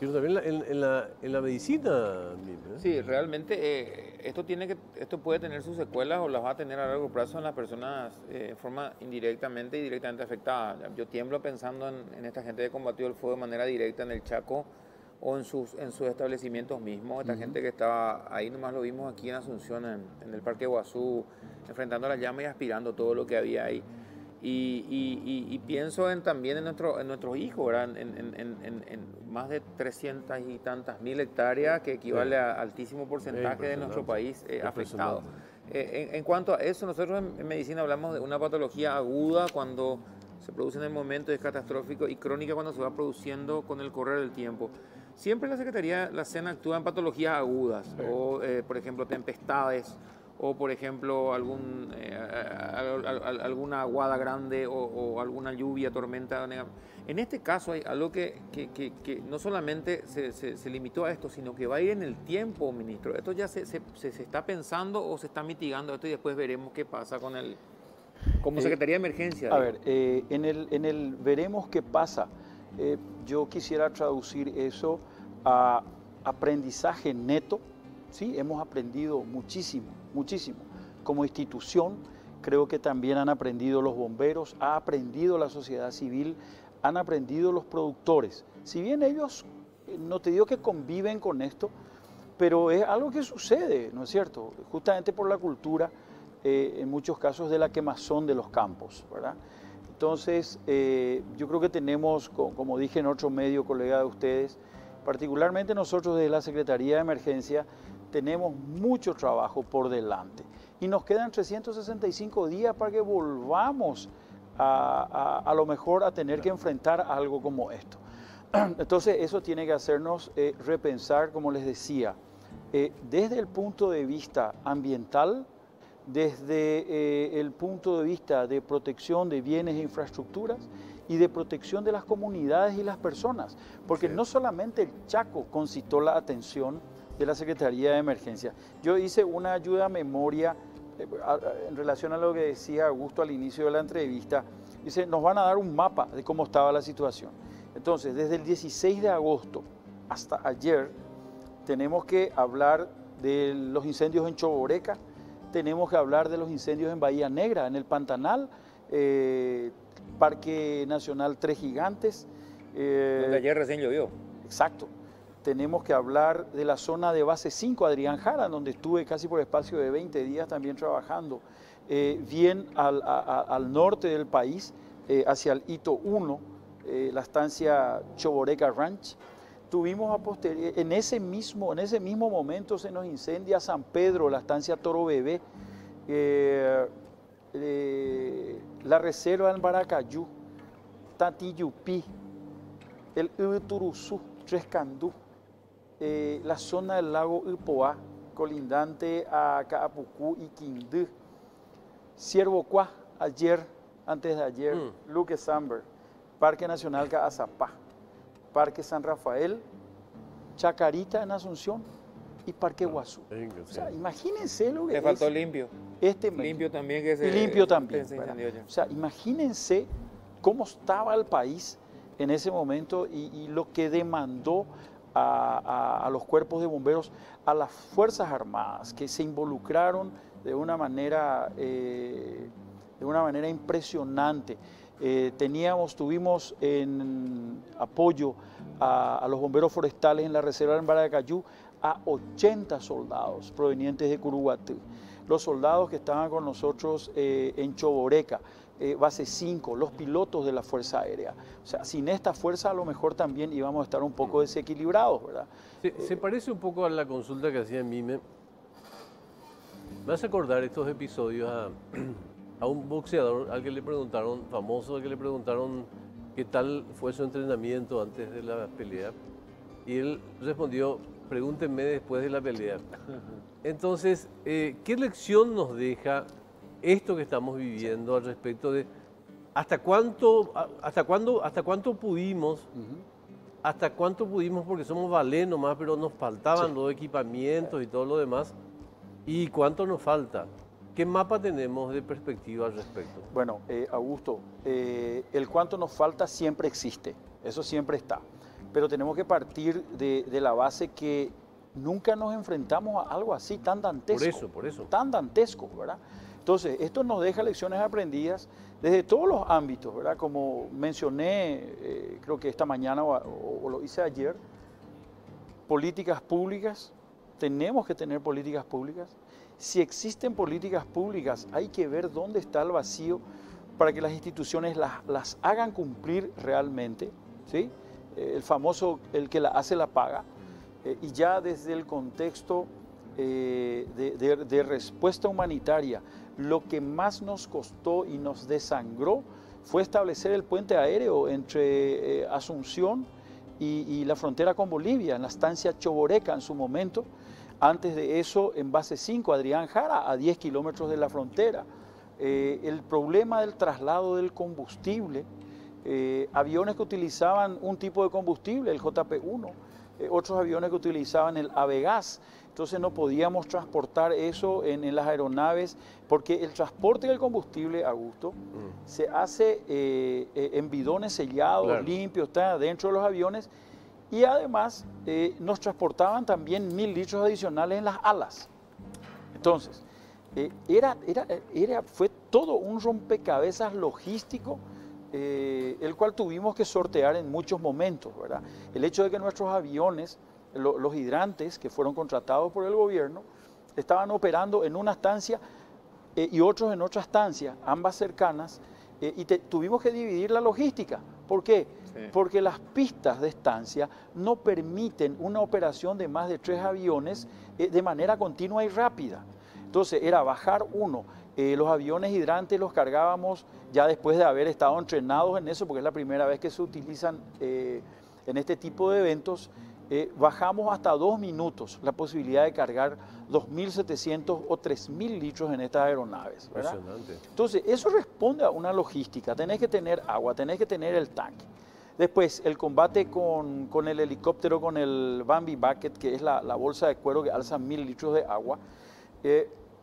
Pero también en la medicina, Mime, ¿eh? Sí, realmente esto puede tener sus secuelas o las va a tener a largo plazo en las personas de forma indirectamente y directamente afectada. Yo tiemblo pensando en esta gente que combatió el fuego de manera directa en el Chaco o en sus establecimientos mismos. Esta gente que estaba ahí, nomás lo vimos aquí en Asunción, en el Parque Guazú, enfrentando las llamas y aspirando todo lo que había ahí. Y pienso también en nuestros hijos, ¿verdad? En más de 300 y tantas mil hectáreas, que equivale a altísimo porcentaje de nuestro país afectado. En cuanto a eso, nosotros en medicina hablamos de una patología aguda cuando se produce en el momento, es catastrófico, y crónica cuando se va produciendo con el correr del tiempo. Siempre la Secretaría, la SENA, actúa en patologías agudas, o por ejemplo tempestades, o por ejemplo alguna aguada grande o alguna lluvia, tormenta. En este caso hay algo que no solamente se limitó a esto, sino que va a ir en el tiempo, ministro. Esto ya se está pensando o se está mitigando esto y después veremos qué pasa con como Secretaría de Emergencia. A ver, en el veremos qué pasa. Yo quisiera traducir eso a aprendizaje neto. Sí, hemos aprendido muchísimo, muchísimo. Como institución, creo que también han aprendido los bomberos, ha aprendido la sociedad civil, han aprendido los productores. Si bien ellos, no te digo que conviven con esto, pero es algo que sucede, ¿no es cierto? Justamente por la cultura, en muchos casos, de la quemazón de los campos, ¿verdad? Entonces, yo creo que tenemos, como dije en otro medio, colega de ustedes, particularmente nosotros desde la Secretaría de Emergencia, tenemos mucho trabajo por delante y nos quedan 365 días para que volvamos a lo mejor a tener que enfrentar algo como esto. Entonces eso tiene que hacernos repensar, como les decía, desde el punto de vista ambiental, desde el punto de vista de protección de bienes e infraestructuras y de protección de las comunidades y las personas, porque no solamente el Chaco concitó la atención de la Secretaría de Emergencia. Yo hice una ayuda a memoria en relación a lo que decía Augusto al inicio de la entrevista. Dice, nos van a dar un mapa de cómo estaba la situación. Entonces, desde el 16 de agosto hasta ayer, tenemos que hablar de los incendios en Choboreca, tenemos que hablar de los incendios en Bahía Negra, en el Pantanal, Parque Nacional Tres Gigantes. Donde ayer recién llovió. Exacto. Tenemos que hablar de la zona de base 5, Adrián Jara, donde estuve casi por espacio de 20 días también trabajando. Bien al norte del país, hacia el Hito 1, la estancia Choboreca Ranch. Tuvimos en ese mismo momento se nos incendia San Pedro, la estancia Toro Bebé, la reserva en Baracayú, Tatiyupí, el Uturuzú, Trescandú, la zona del lago Ipoá, colindante a Caapucú y Quindú, Ciervocuá, antes de ayer, Luque Samber, Parque Nacional Caazapá, Parque San Rafael, Chacarita en Asunción y Parque Guazú. O sea, imagínense lo que Le faltó limpio. Limpio también. Limpio también. O sea, imagínense cómo estaba el país en ese momento y lo que demandó a los cuerpos de bomberos, a las Fuerzas Armadas, que se involucraron de una manera impresionante. Tuvimos en apoyo a los bomberos forestales en la reserva en Baracayú a 80 soldados provenientes de Curuguatí. Los soldados que estaban con nosotros en Choboreca, base 5, los pilotos de la Fuerza Aérea. O sea, sin esta fuerza a lo mejor también íbamos a estar un poco desequilibrados, ¿verdad? Se parece un poco a la consulta que hacía Mime. Me hace acordar estos episodios a un boxeador al que le preguntaron, famoso, al que le preguntaron qué tal fue su entrenamiento antes de la pelea. Y él respondió, pregúntenme después de la pelea. Entonces, ¿qué lección nos deja esto que estamos viviendo al respecto de hasta cuánto pudimos, porque somos valés nomás, pero nos faltaban los equipamientos y todo lo demás, y cuánto nos falta? ¿Qué mapa tenemos de perspectiva al respecto? Bueno, Augusto, el cuánto nos falta siempre existe, eso siempre está. pero tenemos que partir de la base que nunca nos enfrentamos a algo así tan dantesco. Por eso. Tan dantesco, ¿verdad? Entonces, esto nos deja lecciones aprendidas desde todos los ámbitos, ¿verdad? Como mencioné, creo que esta mañana o lo hice ayer, políticas públicas, tenemos que tener políticas públicas. Si existen políticas públicas, hay que ver dónde está el vacío para que las instituciones las hagan cumplir realmente, ¿sí? El famoso, el que la hace la paga. Y ya desde el contexto de respuesta humanitaria, lo que más nos costó y nos desangró fue establecer el puente aéreo entre Asunción y la frontera con Bolivia, en la estancia Choboreca en su momento. Antes de eso, en base 5, Adrián Jara, a 10 kilómetros de la frontera. El problema del traslado del combustible, aviones que utilizaban un tipo de combustible, el JP-1, otros aviones que utilizaban el Avegas. Entonces no podíamos transportar eso en las aeronaves, porque el transporte del combustible, Augusto, se hace en bidones sellados, claro, limpios, está dentro de los aviones, y además nos transportaban también 1000 litros adicionales en las alas. Entonces, fue todo un rompecabezas logístico, el cual tuvimos que sortear en muchos momentos, ¿verdad? El hecho de que nuestros aviones, los hidrantes que fueron contratados por el gobierno, estaban operando en una estancia y otros en otra estancia, ambas cercanas, y tuvimos que dividir la logística. ¿Por qué? Sí. Porque las pistas de estancia no permiten una operación de más de 3 aviones de manera continua y rápida. Entonces era bajar uno. Los aviones hidrantes los cargábamos ya después de haber estado entrenados en eso, porque es la primera vez que se utilizan en este tipo de eventos. Bajamos hasta 2 minutos la posibilidad de cargar 2.700 o 3.000 litros en estas aeronaves, ¿verdad? Impresionante. Entonces, eso responde a una logística. Tenés que tener agua, tenés que tener el tanque. Después, el combate con el helicóptero, con el Bambi Bucket, que es la bolsa de cuero que alza 1.000 litros de agua.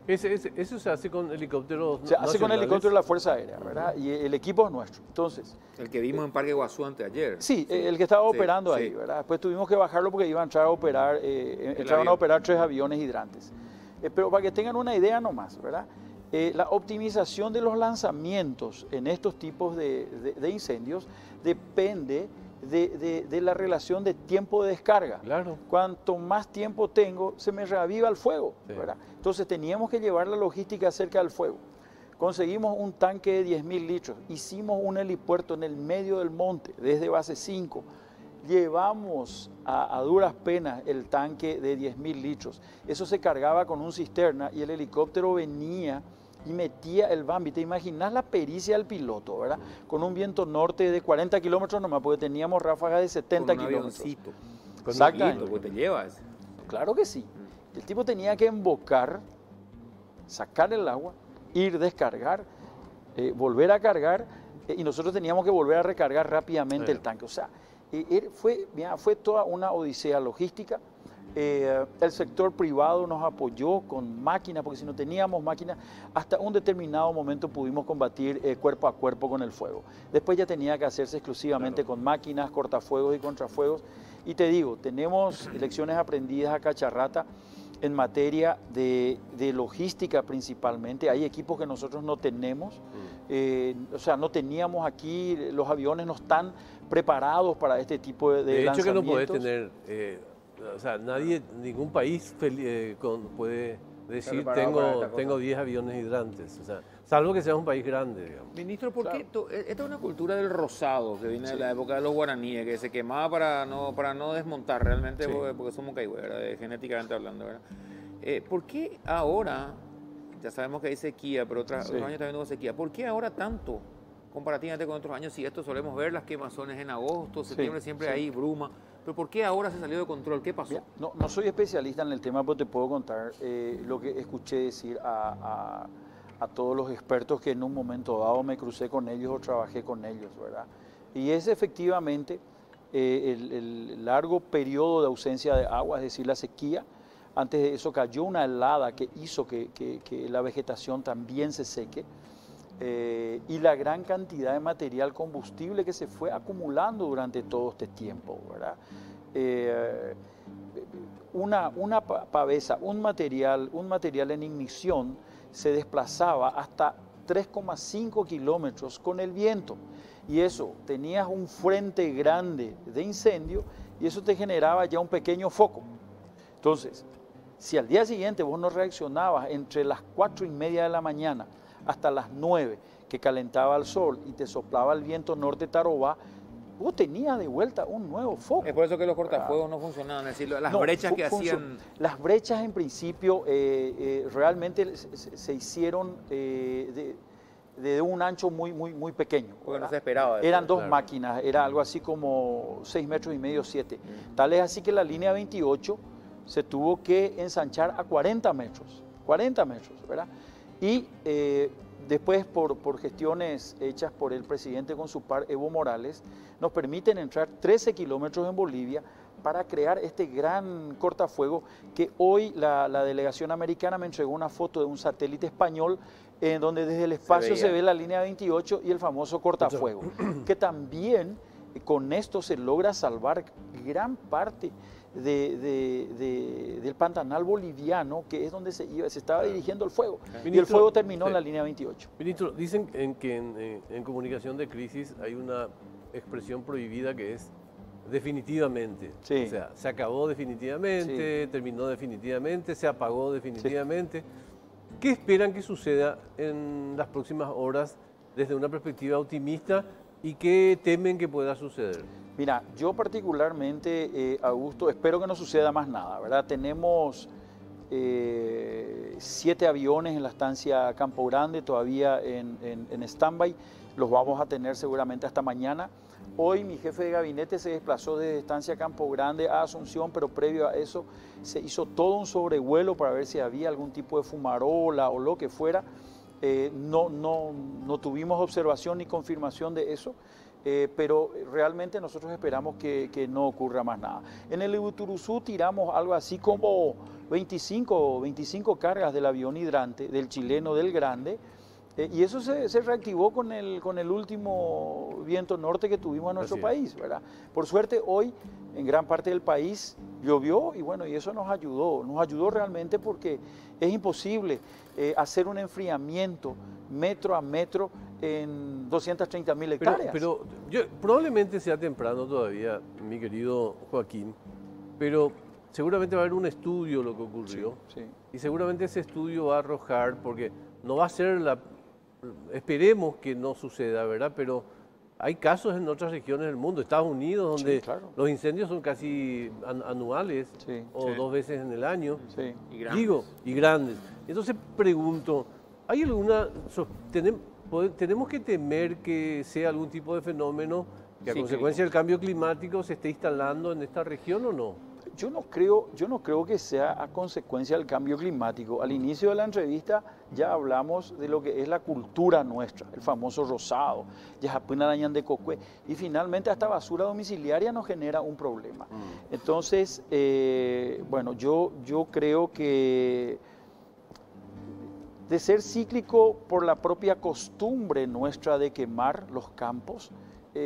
Eso se hace con helicópteros Se hace con helicóptero de la Fuerza Aérea, ¿verdad? Y el equipo es nuestro. Entonces, el que vimos en Parque Guazú anteayer. Sí, el que estaba operando ahí, ¿verdad? Después tuvimos que bajarlo porque iban a entrar a operar, entraron a operar 3 aviones hidrantes. Pero para que tengan una idea nomás, ¿verdad? La optimización de los lanzamientos en estos tipos de incendios depende de la relación de tiempo de descarga. Claro. Cuanto más tiempo tengo, se me reaviva el fuego, ¿verdad? Entonces teníamos que llevar la logística cerca del fuego. Conseguimos un tanque de 10.000 litros, hicimos un helipuerto en el medio del monte, desde base 5. Llevamos a duras penas el tanque de 10.000 litros. Eso se cargaba con un cisterna y el helicóptero venía y metía el Bambi. ¿Te imaginas la pericia del piloto, verdad? Con un viento norte de 40 kilómetros nomás, porque teníamos ráfagas de 70 kilómetros. Con un avioncito, porque te llevas. Claro que sí. El tipo tenía que embocar, sacar el agua, ir, descargar, volver a cargar, y nosotros teníamos que volver a recargar rápidamente el tanque. O sea, fue toda una odisea logística. El sector privado nos apoyó con máquinas, porque si no teníamos máquinas, hasta un determinado momento pudimos combatir cuerpo a cuerpo con el fuego. Después ya tenía que hacerse exclusivamente con máquinas, cortafuegos y contrafuegos. Y te digo, tenemos lecciones aprendidas a cacharrata en materia de logística principalmente. Hay equipos que nosotros no tenemos, o sea, no teníamos aquí, los aviones no están preparados para este tipo de lanzamientos. De hecho que no podés tener, o sea, ningún país puede decir tengo 10 aviones hidrantes, o sea, salvo que sea un país grande, digamos. Ministro, ¿por qué? Esta es una cultura del rosado que viene de la época de los guaraníes, que se quemaba para no desmontar realmente, porque somos caigüeras, genéticamente hablando, ¿verdad? ¿Por qué ahora, ya sabemos que hay sequía, pero otros años también hubo sequía, ¿por qué ahora tanto, comparativamente con otros años? Si esto solemos ver las quemazones en agosto, septiembre, siempre hay bruma, pero ¿por qué ahora se salió de control? ¿Qué pasó? No soy especialista en el tema, pero te puedo contar lo que escuché decir a todos los expertos que en un momento dado me crucé con ellos o trabajé con ellos, ¿verdad? Y es efectivamente el largo periodo de ausencia de agua, es decir, la sequía. Antes de eso cayó una helada que hizo que la vegetación también se seque. y la gran cantidad de material combustible que se fue acumulando durante todo este tiempo, ¿verdad? Una pavesa, un material en ignición se desplazaba hasta 3,5 kilómetros con el viento, y eso, tenías un frente grande de incendio y eso te generaba ya un pequeño foco. Entonces, si al día siguiente vos no reaccionabas entre las 4:30 de la mañana hasta las 9, que calentaba el sol y te soplaba el viento norte tarobá, vos tenías de vuelta un nuevo foco. Es por eso que los cortafuegos no funcionaban, es decir, las brechas que hacían... Las brechas en principio realmente se hicieron de un ancho muy pequeño. Porque no se esperaba eso. Eran dos máquinas, era algo así como 6,5 metros, 7. Tal es así que la línea 28 se tuvo que ensanchar a 40 metros, ¿verdad? Y después, por gestiones hechas por el presidente con su par Evo Morales, nos permiten entrar 13 kilómetros en Bolivia para crear este gran cortafuego que hoy la delegación americana me entregó una foto de un satélite español en donde desde el espacio se ve la línea 28 y el famoso cortafuego, que también con esto se logra salvar gran parte del Pantanal boliviano, que es donde se estaba dirigiendo el fuego. Ministro, y el fuego terminó en la línea 28. Ministro, dicen que en comunicación de crisis hay una expresión prohibida que es definitivamente. Sí. O sea, se acabó definitivamente, Sí. terminó definitivamente, se apagó definitivamente. Sí. ¿Qué esperan que suceda en las próximas horas desde una perspectiva optimista y qué temen que pueda suceder? Mira, yo particularmente, Augusto, espero que no suceda más nada, ¿verdad? Tenemos 7 aviones en la estancia Campo Grande todavía en stand-by, los vamos a tener seguramente hasta mañana. Hoy mi jefe de gabinete se desplazó desde estancia Campo Grande a Asunción, pero previo a eso se hizo todo un sobrevuelo para ver si había algún tipo de fumarola o lo que fuera. No tuvimos observación ni confirmación de eso, pero realmente nosotros esperamos que no ocurra más nada. En el Uturuzú tiramos algo así como 25 cargas del avión hidrante, del chileno del Grande, y eso se reactivó con el último viento norte que tuvimos en nuestro país, ¿verdad? Por suerte hoy en gran parte del país llovió y bueno, y eso nos ayudó realmente porque es imposible hacer un enfriamiento metro a metro en 230.000 hectáreas. Pero probablemente sea temprano todavía, mi querido Joaquín, pero seguramente va a haber un estudio lo que ocurrió, sí. Y seguramente ese estudio va a arrojar, porque no va a ser esperemos que no suceda, ¿verdad? Pero hay casos en otras regiones del mundo, Estados Unidos, donde Sí, claro. los incendios son casi anuales Sí, o 2 veces en el año. Sí. Y grandes. Entonces pregunto, ¿hay alguna, tenemos que temer que sea algún tipo de fenómeno que a consecuencia del cambio climático se esté instalando en esta región o no? Yo no creo que sea a consecuencia del cambio climático. Al inicio de la entrevista ya hablamos de lo que es la cultura nuestra, el famoso rosado, de cocue, y finalmente hasta basura domiciliaria nos genera un problema. Entonces, bueno, yo creo que de ser cíclico por la propia costumbre nuestra de quemar los campos,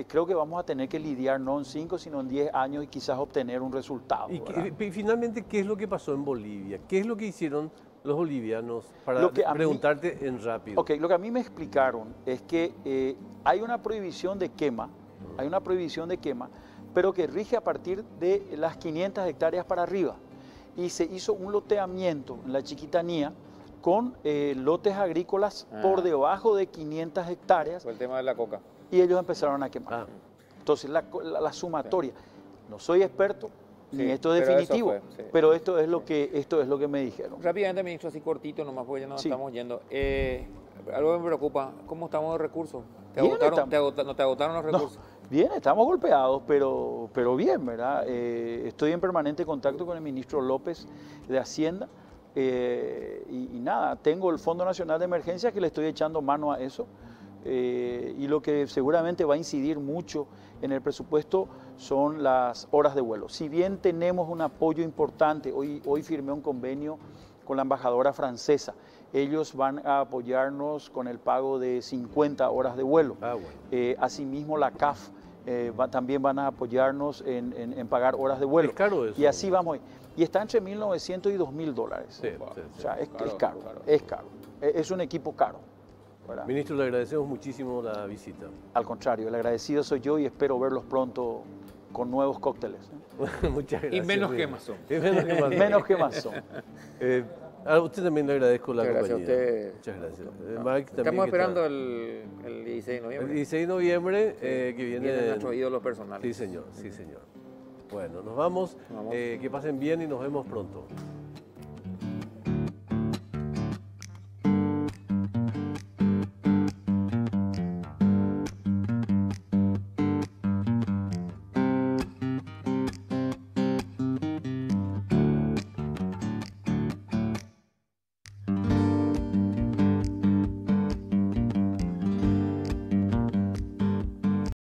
creo que vamos a tener que lidiar no en 5, sino en 10 años y quizás obtener un resultado. Y finalmente, ¿qué es lo que pasó en Bolivia? ¿Qué es lo que hicieron los bolivianos? Para preguntarte en rápido. Ok, lo que a mí me explicaron es que hay una prohibición de quema, pero que rige a partir de las 500 hectáreas para arriba. Y se hizo un loteamiento en la Chiquitanía con lotes agrícolas por debajo de 500 hectáreas. Fue el tema de la coca. Y ellos empezaron a quemar. Entonces, la sumatoria. No soy experto, ni esto es definitivo, pero esto es lo que me dijeron. Rápidamente, ministro, así cortito nomás, porque ya nos estamos yendo. Algo que me preocupa, ¿cómo estamos de recursos? ¿No te agotaron los recursos? No, bien, estamos golpeados, pero bien, ¿verdad? Estoy en permanente contacto con el ministro López de Hacienda y nada, tengo el Fondo Nacional de Emergencia que le estoy echando mano a eso. Y lo que seguramente va a incidir mucho en el presupuesto son las horas de vuelo. Si bien tenemos un apoyo importante, hoy firmé un convenio con la embajadora francesa. Ellos van a apoyarnos con el pago de 50 horas de vuelo. Ah, bueno. Asimismo, la CAF también van a apoyarnos en pagar horas de vuelo. Es caro eso. Y así vamos. Y está entre 1.900 y 2.000 dólares. Sí, O sea, es Caro, caro, caro. es caro. Es un equipo caro, ¿verdad? Ministro, le agradecemos muchísimo la visita. Al contrario, el agradecido soy yo y espero verlos pronto con nuevos cócteles. Muchas gracias. Y menos muy bien. quemazón. Y menos quemazón. Menos que más son. A usted también le agradezco la Muchas gracias compañía. a usted. Muchas gracias. Mike también, Estamos que esperando está- el 16 de el noviembre. 16 de noviembre que Vienen viene. nuestros ídolos personales. Sí, señor, sí, señor. Bueno, nos vamos. Vamos. Que pasen bien y nos vemos pronto.